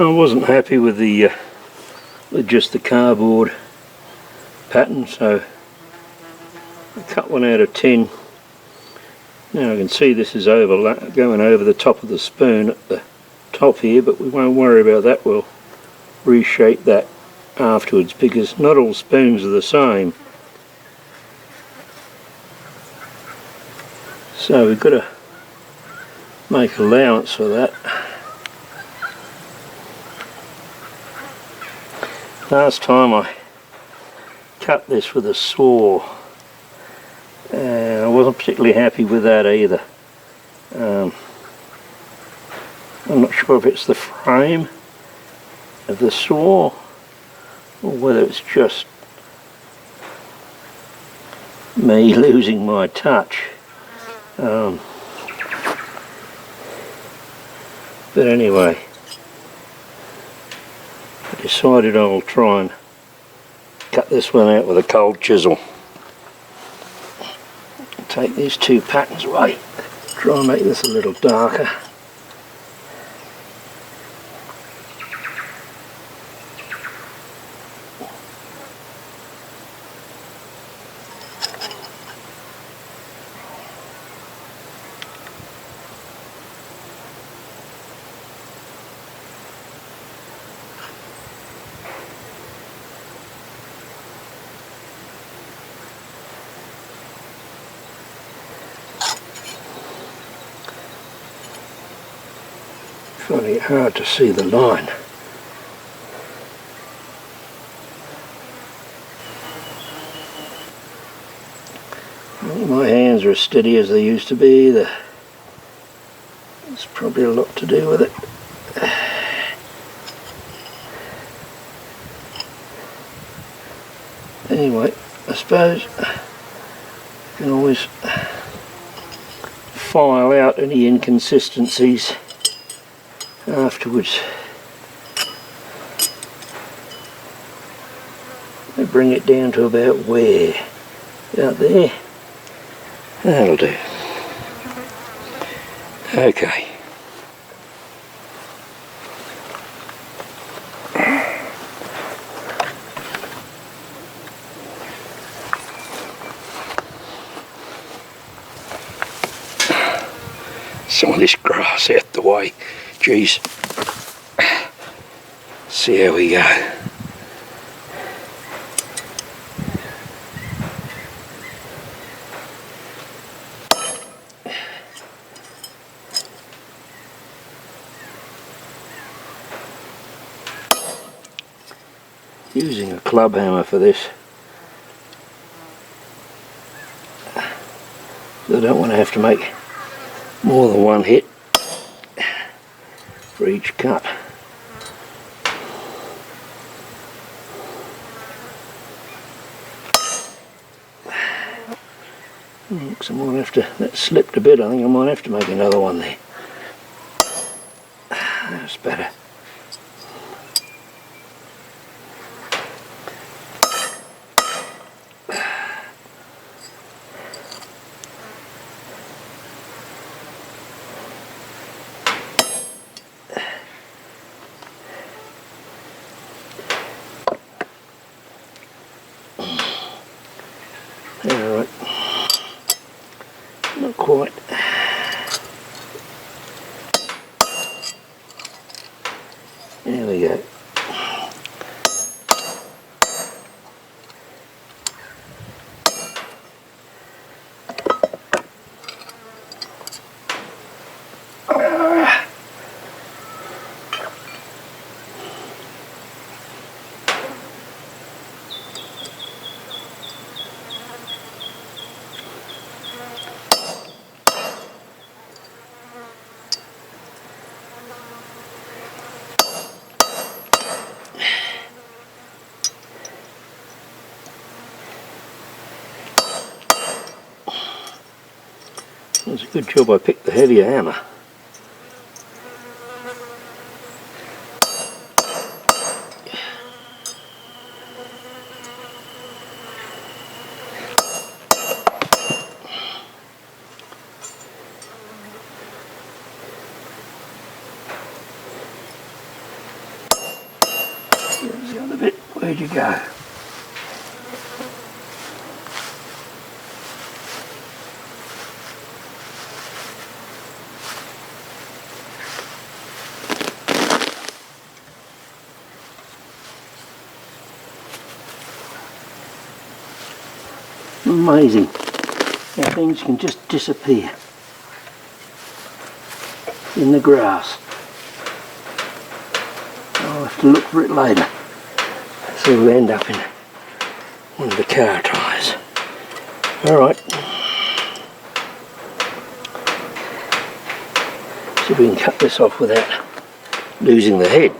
I wasn't happy with just the cardboard pattern, so I cut 1 out of 10. Now I can see this is going over the top of the spoon at the top here, but we won't worry about that. We'll reshape that afterwards because not all spoons are the same. So we've got to make allowance for that. Last time I cut this with a saw and I wasn't particularly happy with that either. I'm not sure if it's the frame of the saw or whether it's just me losing my touch. But anyway, I decided I'll try and cut this one out with a cold chisel. Take these 2 patterns away, try and make this a little darker. Finding it hard to see the line. My hands are as steady as they used to be. There's probably a lot to do with it. Anyway, I suppose you can always file out any inconsistencies afterwards. I bring it down to about where? Out there. That'll do. Okay. Some of this grass out the way. Geez. See how we go. Using a club hammer for this. I don't want to have to make more than one hit for each cut. Looks I might have to, that slipped a bit, I think I might have to make another one there. That's better. Alright, not quite. There we go. It's a good job I picked the heavier hammer. There's the other bit. Where'd you go? Amazing how things can just disappear in the grass. I'll have to look for it later. So we'll end up in one of the car tyres. Alright. See if we can cut this off without losing the head.